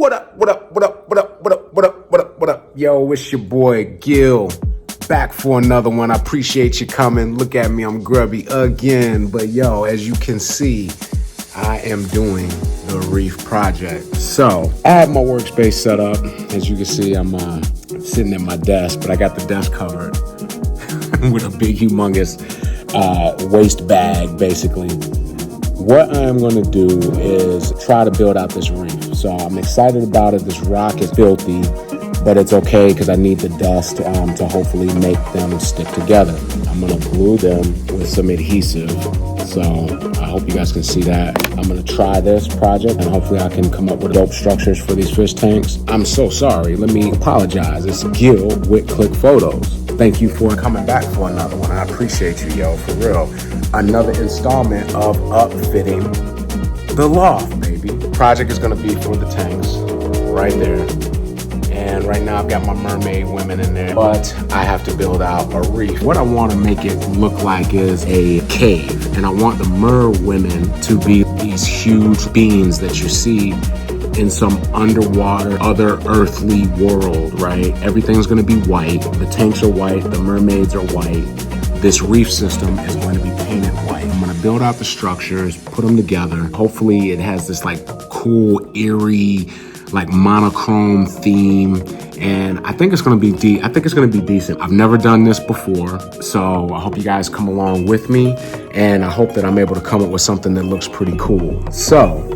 What up, what up, what up, what up, what up, what up, what up, what up? Yo, it's your boy Gil, back for another one. I appreciate you coming. Look at me, I'm grubby again. But yo, as you can see, I am doing the reef project. So I have my workspace set up. As you can see, I'm sitting at my desk, but I got the desk covered with a big, humongous waste bag, basically. What I'm going to do is try to build out this reef. So I'm excited about it. This rock is filthy, but it's okay because I need the dust to hopefully make them stick together. I'm going to glue them with some adhesive. So I hope you guys can see that. I'm going to try this project and hopefully I can come up with dope structures for these fish tanks. I'm so sorry. Let me apologize. It's Gil with KLIKFOTOZ. Thank you for coming back for another one. I appreciate you, yo, for real. Another installment of upfitting the loft, baby. Project is gonna be for the tanks right there. And right now I've got my mermaid women in there, but I have to build out a reef. What I wanna make it look like is a cave. And I want the mer women to be these huge beings that you see in some underwater, other earthly world, right? Everything's gonna be white. The tanks are white, the mermaids are white. This reef system is going to be painted white. I'm gonna build out the structures, put them together. Hopefully it has this like cool, eerie, like monochrome theme. And I think it's gonna be decent. I've never done this before, so I hope you guys come along with me. And I hope that I'm able to come up with something that looks pretty cool. So,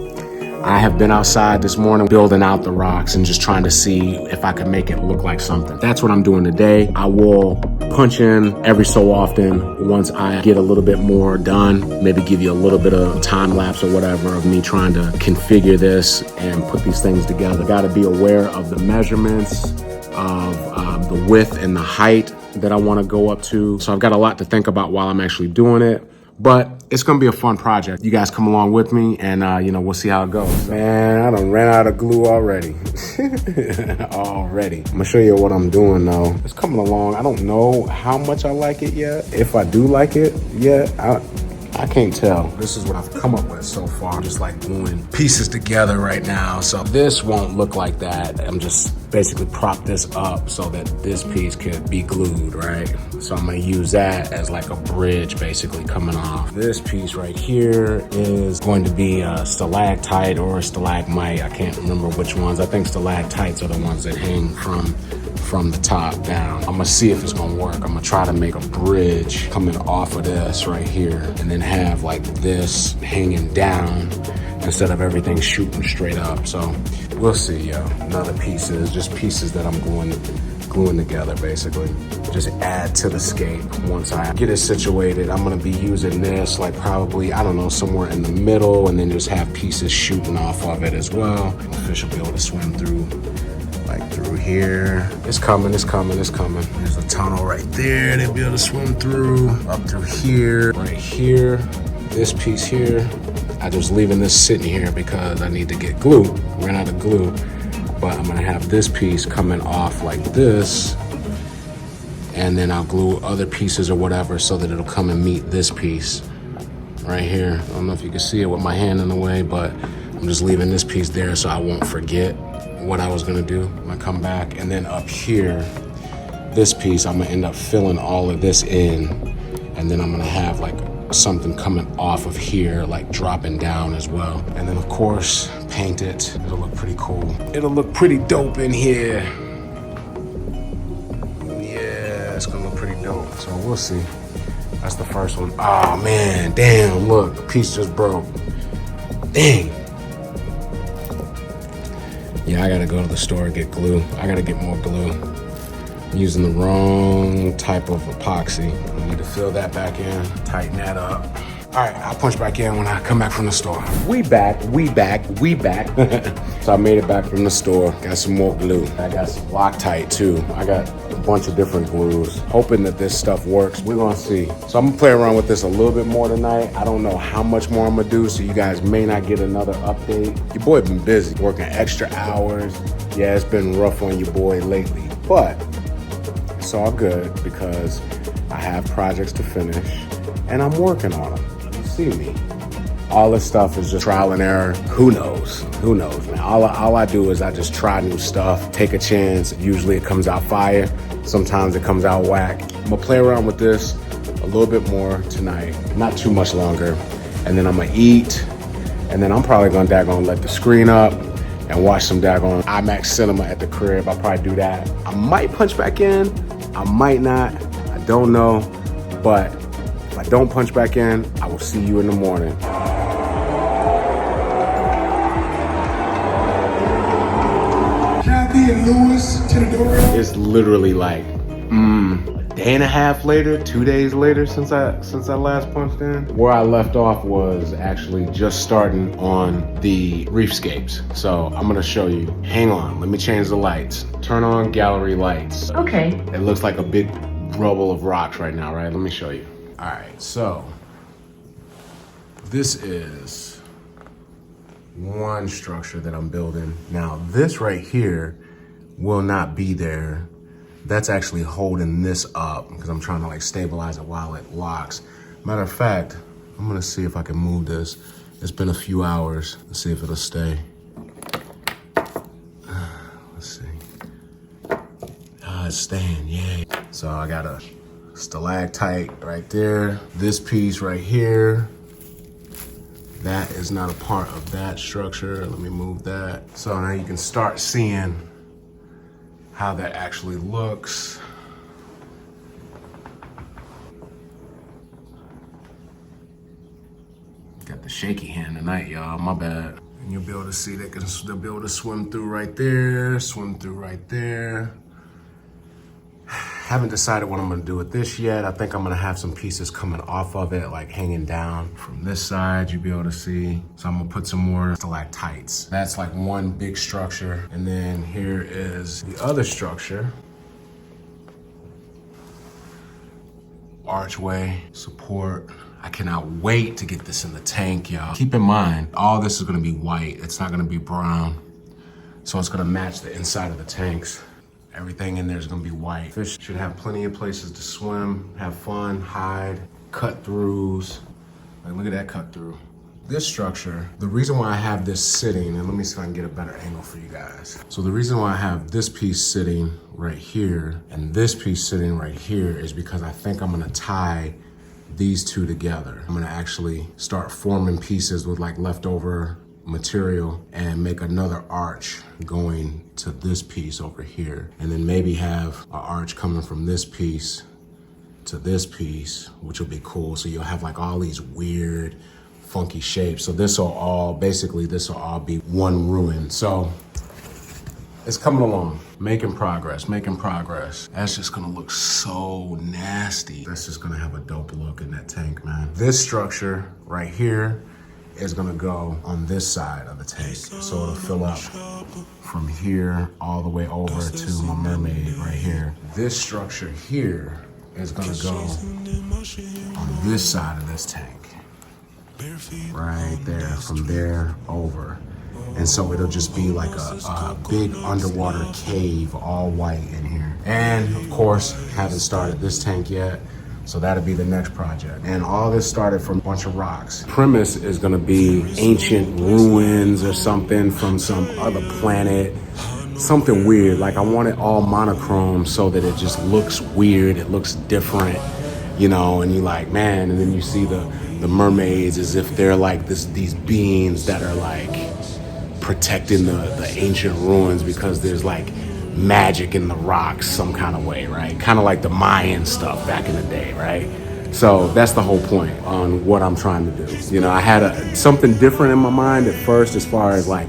I have been outside this morning building out the rocks and just trying to see if I can make it look like something. That's what I'm doing today. I will punch in every so often once I get a little bit more done, maybe give you a little bit of time lapse or whatever of me trying to configure this and put these things together. Got to be aware of the measurements of the width and the height that I want to go up to. So I've got a lot to think about while I'm actually doing it. But it's gonna be a fun project. You guys come along with me and we'll see how it goes. Man, I done ran out of glue already. Already. I'm gonna show you what I'm doing though. It's coming along. I don't know how much I like it yet. If I do like it yet, I can't tell. This is what I've come up with so far. Just like gluing pieces together right now. So this won't look like that. I'm just basically prop this up so that this piece could be glued, right? So I'm gonna use that as like a bridge basically coming off. This piece right here is going to be a stalactite or a stalagmite. I can't remember which ones. I think stalactites are the ones that hang from the top down. I'm gonna see if it's gonna work. I'm gonna try to make a bridge coming off of this right here and then have like this hanging down instead of everything shooting straight up. So we'll see, yo. Another pieces, just pieces that I'm gluing together basically. Just add to the scape. Once I get it situated, I'm gonna be using this like probably, I don't know, somewhere in the middle and then just have pieces shooting off of it as well. The fish will be able to swim through like through here. It's coming, it's coming, it's coming. There's a tunnel right there they'll be able to swim through. Up through here, right here. This piece here, I'm just leaving this sitting here because I need to get glue. Ran out of glue. But I'm gonna have this piece coming off like this. And then I'll glue other pieces or whatever so that it'll come and meet this piece right here. I don't know if you can see it with my hand in the way, but I'm just leaving this piece there so I won't forget what I was gonna do when I come back. And then up here, this piece, I'm gonna end up filling all of this in. And then I'm gonna have like something coming off of here, like dropping down as well. And then of course, paint it. It'll look pretty cool. It'll look pretty dope in here. Yeah, it's gonna look pretty dope. So we'll see. That's the first one. Oh man, damn, look, the piece just broke. Dang. Yeah, I gotta go to the store and get glue. I gotta get more glue. I'm using the wrong type of epoxy. I need to fill that back in, tighten that up. All right, I'll punch back in when I come back from the store. We back. So I made it back from the store. Got some more glue. I got some Loctite too. I got a bunch of different glues. Hoping that this stuff works. We're gonna see. So I'm gonna play around with this a little bit more tonight. I don't know how much more I'm gonna do, so you guys may not get another update. Your boy been busy, working extra hours. Yeah, it's been rough on your boy lately, but it's all good because I have projects to finish and I'm working on them. You see me. All this stuff is just trial and error. Who knows? Who knows, man? All I do is I just try new stuff, take a chance. Usually it comes out fire. Sometimes it comes out whack. I'm gonna play around with this a little bit more tonight, not too much longer. And then I'm gonna eat, and then I'm probably gonna daggone let the screen up and watch some daggone IMAX cinema at the crib. I'll probably do that. I might punch back in, I might not, I don't know. But if I don't punch back in, I will see you in the morning. Kathy and Lewis to the door. It's literally like, day and a half later, 2 days later since I last punched in. Where I left off was actually just starting on the reef scapes. So I'm gonna show you. Hang on, let me change the lights. Turn on gallery lights. Okay. It looks like a big rubble of rocks right now, right? Let me show you. All right, so this is one structure that I'm building. Now this right here will not be there. That's actually holding this up because I'm trying to like stabilize it while it locks. Matter of fact, I'm gonna see if I can move this. It's been a few hours. Let's see if it'll stay. Let's see. It's staying, yay. So I got a stalactite right there. This piece right here, that is not a part of that structure. Let me move that. So now you can start seeing how that actually looks. Got the shaky hand tonight, y'all, my bad. And you'll be able to see that they'll be able to swim through right there, swim through right there. Haven't decided what I'm gonna do with this yet. I think I'm gonna have some pieces coming off of it, like hanging down from this side, you'll be able to see. So I'm gonna put some more stalactites. That's like one big structure. And then here is the other structure. Archway, support. I cannot wait to get this in the tank, y'all. Keep in mind, all this is gonna be white. It's not gonna be brown. So it's gonna match the inside of the tanks. Everything in there is gonna be white. Fish should have plenty of places to swim, have fun, hide, cut throughs. Like, look at that cut through. This structure, the reason why I have this sitting, and let me see if I can get a better angle for you guys. So the reason why I have this piece sitting right here and this piece sitting right here is because I think I'm gonna tie these two together. I'm gonna actually start forming pieces with like leftover material and make another arch going to this piece over here. And then maybe have an arch coming from this piece to this piece, which will be cool. So you'll have like all these weird, funky shapes. So this will all be one ruin. So it's coming along, making progress, making progress. That's just gonna look so nasty. That's just gonna have a dope look in that tank, man. This structure right here is gonna go on this side of the tank. So it'll fill up from here all the way over to my mermaid right here. This structure here is gonna go on this side of this tank. Right there, from there over. And so it'll just be like a big underwater cave, all white in here. And of course, haven't started this tank yet. So that'll be the next project. And all this started from a bunch of rocks. Premise is gonna be ancient ruins or something from some other planet. Something weird, like I want it all monochrome so that it just looks weird, it looks different, you know, and you're like, man, and then you see the mermaids as if they're like these beings that are like protecting the ancient ruins because there's like magic in the rocks some kind of way, right? Kind of like the Mayan stuff back in the day, right? So that's the whole point on what I'm trying to do. You know, I had something different in my mind at first as far as like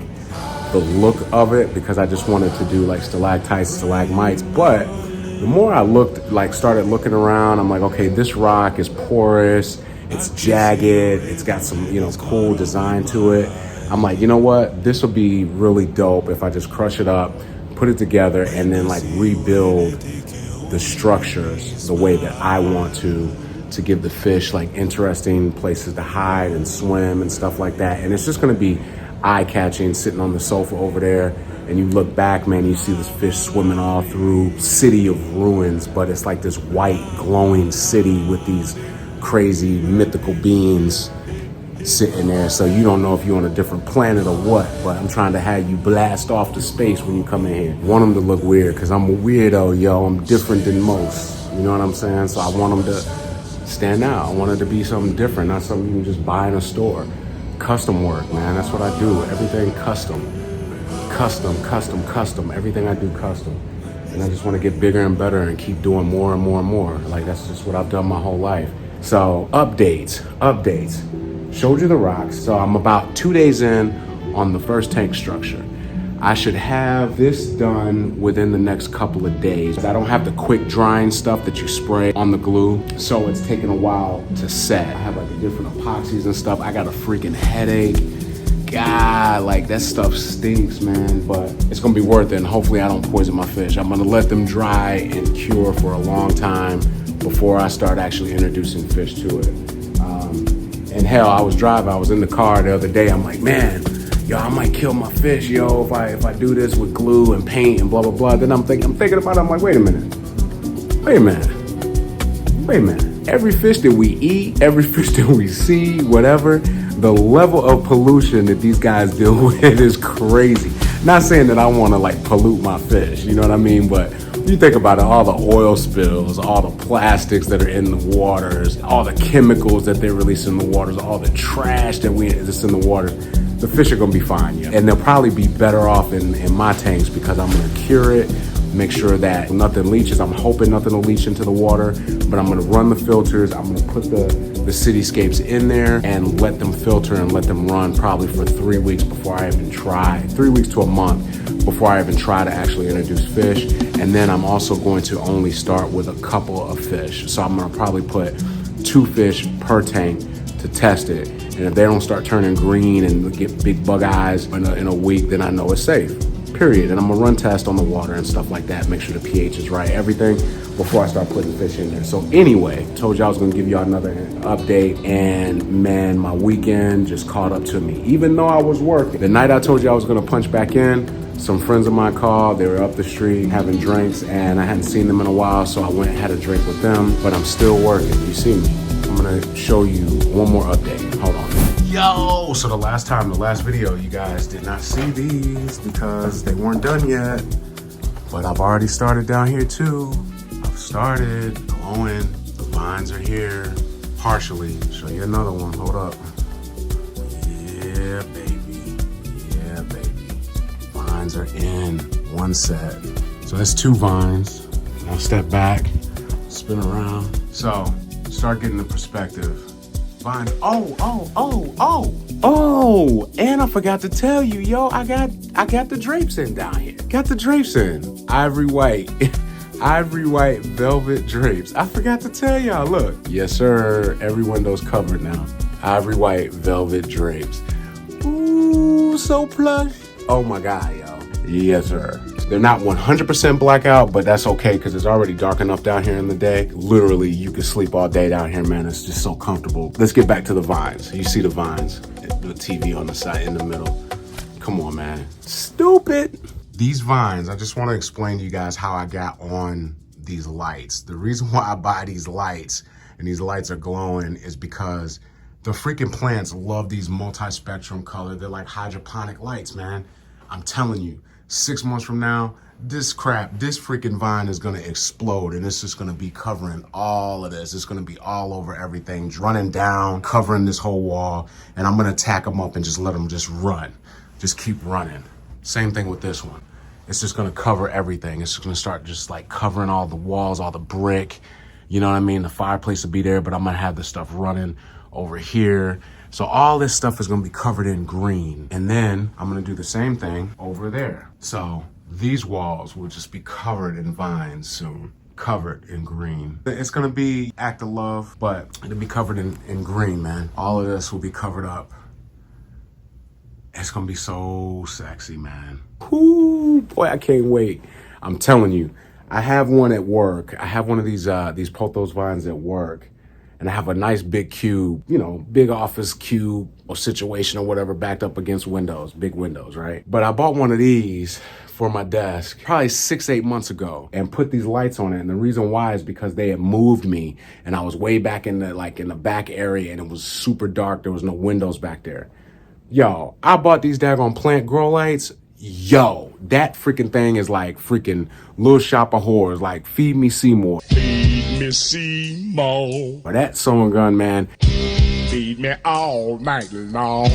the look of it, because I just wanted to do like stalactites, stalagmites. But the more I started looking around, I'm like, okay, this rock is porous, it's jagged, it's got some, you know, cool design to it. I'm like, you know what? This will be really dope if I just crush it up, put it together, and then like rebuild the structures the way that I want to give the fish like interesting places to hide and swim and stuff like that. And it's just gonna be eye-catching sitting on the sofa over there, and you look back, man, you see this fish swimming all through city of ruins, but it's like this white glowing city with these crazy mythical beings sitting there, so you don't know if you're on a different planet or what, but I'm trying to have you blast off to space when you come in here. I want them to look weird, because I'm a weirdo, yo. I'm different than most, you know what I'm saying? So I want them to stand out. I want it to be something different, not something you can just buy in a store. Custom work, man, that's what I do. Everything custom. Custom. Everything I do custom. And I just want to get bigger and better and keep doing more and more and more. Like, that's just what I've done my whole life. So updates. Showed you the rocks. So I'm about 2 days in on the first tank structure. I should have this done within the next couple of days. I don't have the quick drying stuff that you spray on the glue, so it's taking a while to set. I have like the different epoxies and stuff. I got a freaking headache. God, like that stuff stinks, man, but it's gonna be worth it, and hopefully I don't poison my fish. I'm gonna let them dry and cure for a long time before I start actually introducing fish to it. And hell, I was in the car the other day. I'm like, man, yo, I might kill my fish, yo, if I do this with glue and paint and blah, blah, blah. Then I'm thinking about it. I'm like, wait a minute. Every fish that we eat, every fish that we see, whatever, the level of pollution that these guys deal with is crazy. Not saying that I want to like pollute my fish, you know what I mean? But you think about it, all the oil spills, all the plastics that are in the waters, all the chemicals that they release in the waters, all the trash that's in the water. The fish are gonna be fine, yeah. And they'll probably be better off in my tanks, because I'm gonna cure it, make sure that nothing leaches. I'm hoping nothing will leach into the water, but I'm gonna run the filters. I'm gonna put the Scapes in there and let them filter and let them run probably for 3 weeks before I even try, 3 weeks to a month before I even try to actually introduce fish. And then I'm also going to only start with a couple of fish. So I'm gonna probably put 2 fish per tank to test it. And if they don't start turning green and get big bug eyes in a week, then I know it's safe, period. And I'm gonna run tests on the water and stuff like that, make sure the pH is right, everything, before I start putting fish in there. So anyway, told you I was gonna give you another update, and man, my weekend just caught up to me. Even though I was working, the night I told you I was gonna punch back in, some friends of mine called. They were up the street having drinks, and I hadn't seen them in a while, so I went and had a drink with them, but I'm still working, you see me. I'm gonna show you one more update. Hold on. Yo, so the last video, you guys did not see these because they weren't done yet, but I've already started down here too. I've started glowing. The vines are here, partially. Show you another one, hold up. Yeah, baby. Vines are in, one set. So that's 2 vines. Now step back, spin around. So start getting the perspective. Vines. Oh, and I forgot to tell you, yo, I got the drapes in down here. Got the drapes in. Ivory white velvet drapes. I forgot to tell y'all, look. Yes, sir, every window's covered now. Ivory white velvet drapes. Ooh, so plush. Oh my God, yo. Yes, sir. They're not 100% blackout, but that's okay, because it's already dark enough down here in the day. Literally, you can sleep all day down here, man. It's just so comfortable. Let's get back to the vines. You see the vines, the TV on the side in the middle. Come on, man. Stupid. These vines, I just want to explain to you guys how I got on these lights. The reason why I buy these lights, and these lights are glowing, is because the freaking plants love these multi-spectrum color. They're like hydroponic lights, man. I'm telling you. 6 months from now, this freaking vine is gonna explode, and it's just gonna be covering all of this. It's gonna be all over everything, running down, covering this whole wall, and I'm gonna tack them up and just let them just run. Just keep running. Same thing with this one. It's just gonna cover everything. It's just gonna start just like covering all the walls, all the brick. You know what I mean? The fireplace will be there, but I'm gonna have this stuff running over here. So all this stuff is gonna be covered in green. And then I'm gonna do the same thing over there. So these walls will just be covered in vines soon, covered in green. It's gonna be act of love, but it'll be covered in green, man. All of this will be covered up. It's gonna be so sexy, man. Ooh, boy, I can't wait. I'm telling you, I have one at work. I have one of these pothos vines at work. and I have a nice big cube, you know, big office cube or situation or whatever backed up against windows, big windows, right? But I bought one of these for my desk probably 6-8 months ago and put these lights on it. And the reason why is because they had moved me and I was way back in the back area and it was super dark. There was no windows back there. Yo, I bought these daggone plant grow lights. Yo, that freaking thing is like freaking Little Shop of Horrors, like Feed Me Seymour. Feed me Seymour. But that sewing gun, man. Feed me all night long.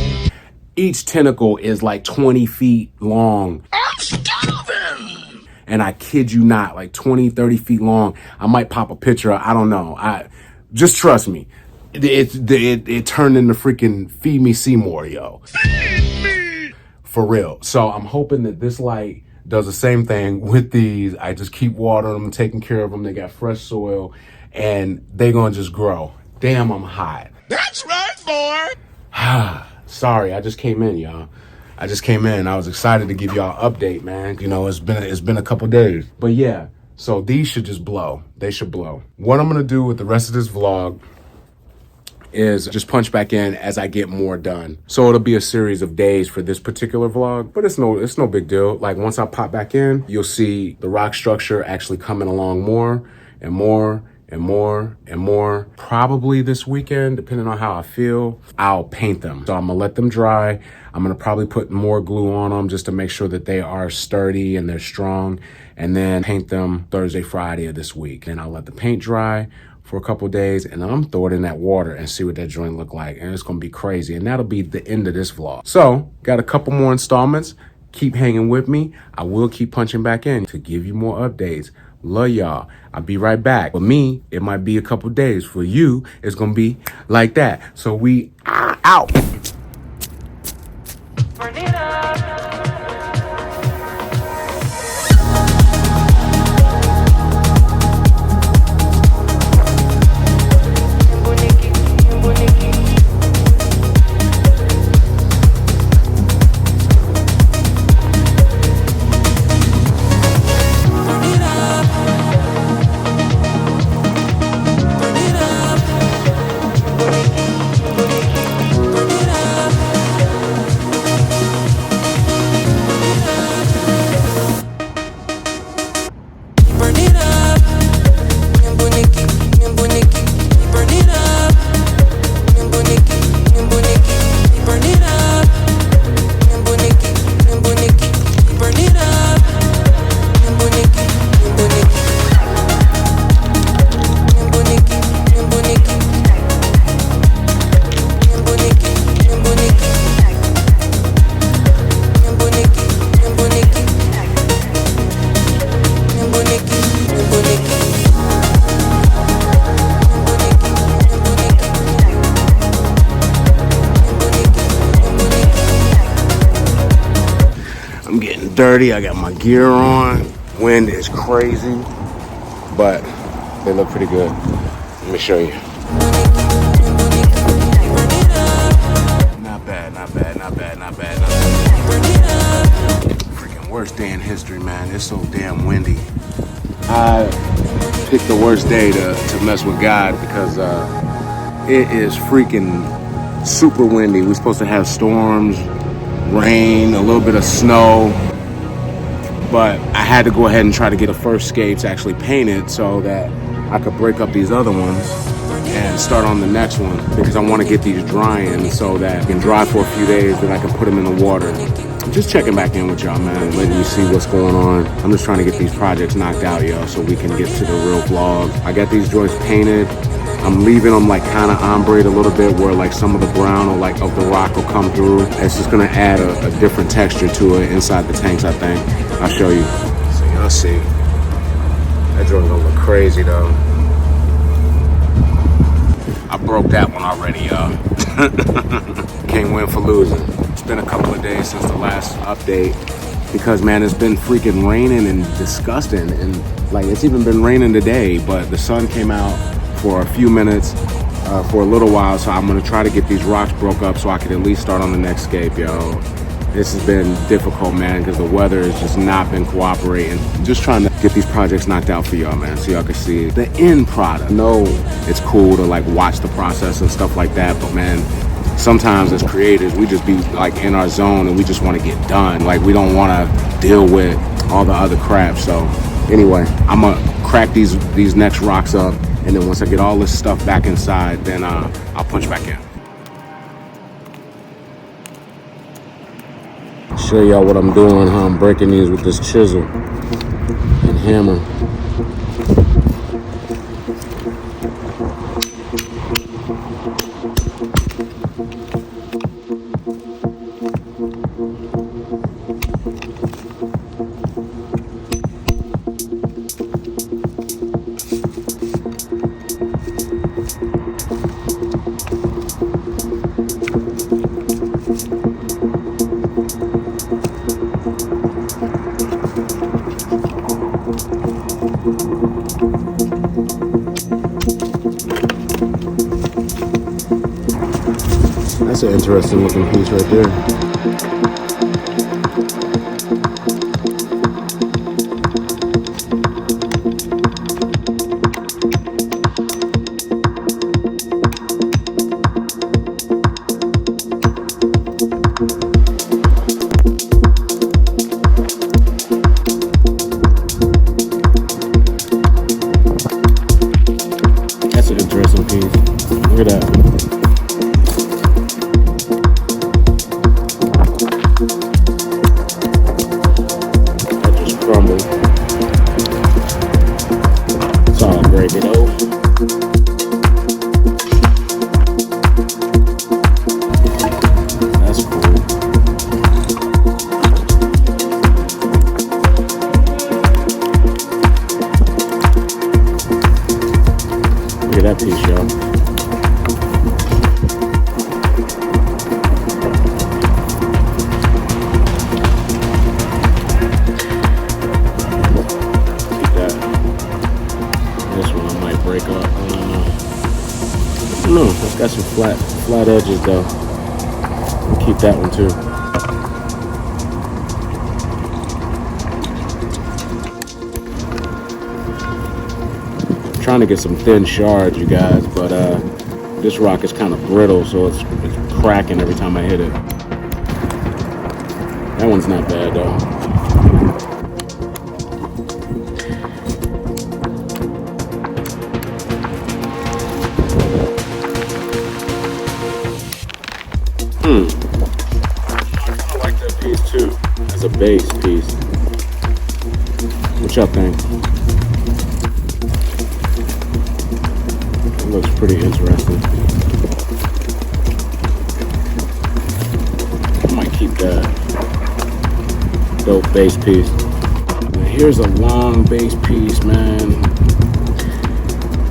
Each tentacle is like 20 feet long. I'm starving. And I kid you not, like 20, 30 feet long. I might pop a picture. I don't know. Just trust me. It turned into freaking Feed Me Seymour, yo. Feed me. For real. So I'm hoping that this light does the same thing with these. I just keep watering them, taking care of them. They got fresh soil and they're going to just grow. Damn, I'm hot. That's right, boy. Sorry, I just came in, y'all. I just came in. I was excited to give y'all an update, man. You know, it's been a couple days. But yeah, so these should just blow. They should blow. What I'm going to do with the rest of this vlog is just punch back in as I get more done. So it'll be a series of days for this particular vlog, but it's no big deal. Like once I pop back in, you'll see the rock structure actually coming along more and more and more and more. Probably this weekend, depending on how I feel, I'll paint them. So I'm gonna let them dry. I'm gonna probably put more glue on them just to make sure that they are sturdy and they're strong, and then paint them Thursday, Friday of this week. Then I'll let the paint dry for a couple of days, and then I'm throw it in that water and see what that joint look like, and it's gonna be crazy. And that'll be the end of this vlog. So got a couple more installments. Keep hanging with me. I will keep punching back in to give you more updates. Love y'all. I'll be right back. For me, it might be a couple days. For you, it's gonna be like that. So we are out. Dirty. I got my gear on. Wind is crazy, but they look pretty good. Let me show you. Not bad, not bad, not bad, not bad, not bad. Freaking worst day in history, man. It's so damn windy. I picked the worst day to mess with God because it is freaking super windy. We're supposed to have storms, rain, a little bit of snow. But I had to go ahead and try to get a first Scapes actually painted so that I could break up these other ones and start on the next one, because I want to get these drying so that I can dry for a few days, then I can put them in the water. I'm just checking back in with y'all, man, letting you see what's going on. I'm just trying to get these projects knocked out, yo, so we can get to the real vlog. I got these joints painted. I'm leaving them like kind of ombre'd a little bit where like some of the brown or like of the rock will come through. It's just gonna add a different texture to it inside the tanks, I think. I'll show you. So y'all see. That joint's gonna look crazy though. I broke that one already, y'all. Can't win for losing. It's been a couple of days since the last update because, man, it's been freaking raining and disgusting. And like, it's even been raining today, but the sun came out for a few minutes, for a little while. So I'm gonna try to get these rocks broke up so I can at least start on the next Scape, yo. This has been difficult, man, because the weather has just not been cooperating. I'm just trying to get these projects knocked out for y'all, man, so y'all can see the end product. I know it's cool to like watch the process and stuff like that, but man, sometimes as creators, we just be like in our zone and we just want to get done. Like we don't want to deal with all the other crap. So anyway, I'm gonna crack these next rocks up, and then once I get all this stuff back inside, then I'll punch back in. Show y'all what I'm doing, how I'm breaking these with this chisel and hammer. That's an interesting looking piece right there. That's an interesting piece. Look at that. It's all gravy though. That's cool. Look at that piece, y'all. Break up. No, it's got some flat edges though. We'll keep that one too. I'm trying to get some thin shards, you guys, but this rock is kind of brittle, so it's cracking every time I hit it. That one's not bad though. I like that piece too, as a base piece. What y'all think? It looks pretty interesting. I might keep that. Dope base piece. Now here's a long base piece, man.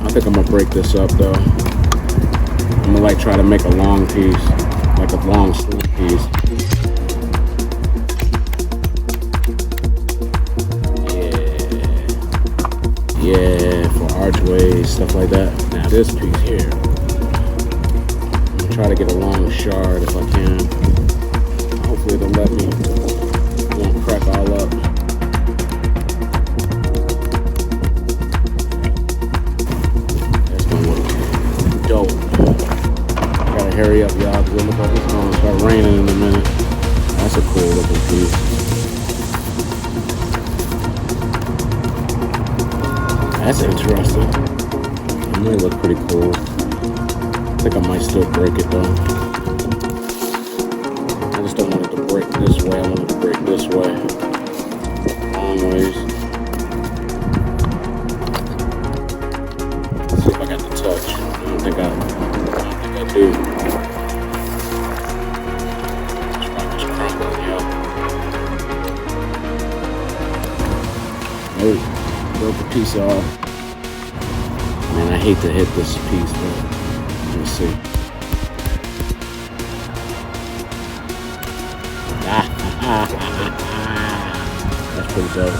I think I'm gonna break this up though. I'm gonna like try to make a long piece. Like a long slim piece. Yeah, for archways, stuff like that. Now this piece here, I'm gonna try to get a long shard if I can. Hopefully it'll let me. It won't crack all up. That's gonna look dope. Gotta hurry up, y'all, because it looks like it's gonna start raining in a minute. That's a cool looking piece. That's interesting. It might look pretty cool. I think I might still break it though. I just don't want it to break this way. I want it to break this way. Long ways. Let's see if I got the touch. I don't think I do. Just crumbling, yo. Oh, broke a piece off. Man, I hate to hit this piece, but let me see. That's pretty dope.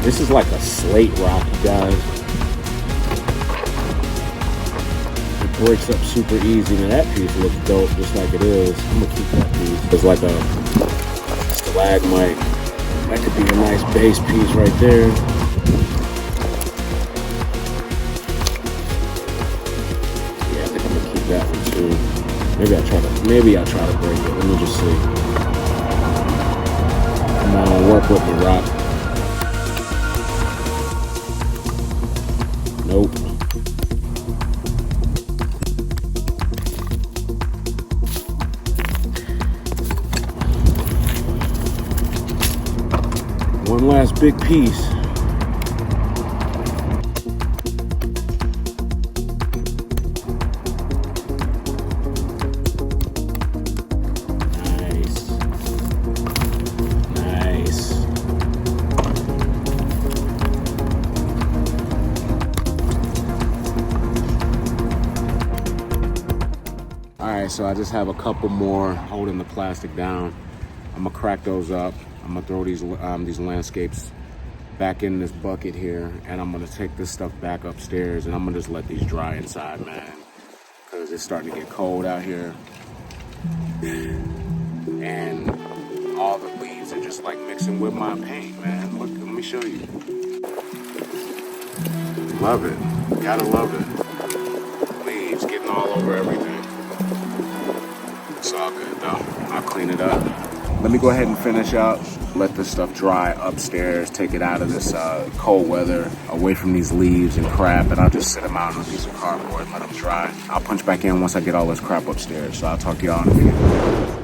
This is like a slate rock, you guys. breaks up super easy. Now that piece looks dope, just like it is. I'm gonna keep that piece. It's like a stalagmite. That could be a nice base piece right there. Yeah, I think I'm gonna keep that one too. Maybe I'll try to break it. Let me just see. Come on, work with me, Rock. Nope. One last big piece. Nice. All right, so I just have a couple more holding the plastic down. I'm gonna crack those up. I'm gonna throw these landscapes back in this bucket here, and I'm gonna take this stuff back upstairs, and I'm gonna just let these dry inside, man, because it's starting to get cold out here, and all the leaves are just like mixing with my paint, man. Look, let me show you. Love it, gotta love it. Leaves getting all over everything. It's all good though. I'll clean it up. Let me go ahead and finish up, let this stuff dry upstairs, take it out of this cold weather, away from these leaves and crap, and I'll just sit them out on a piece of cardboard and let them dry. I'll punch back in once I get all this crap upstairs, so I'll talk to y'all in a minute.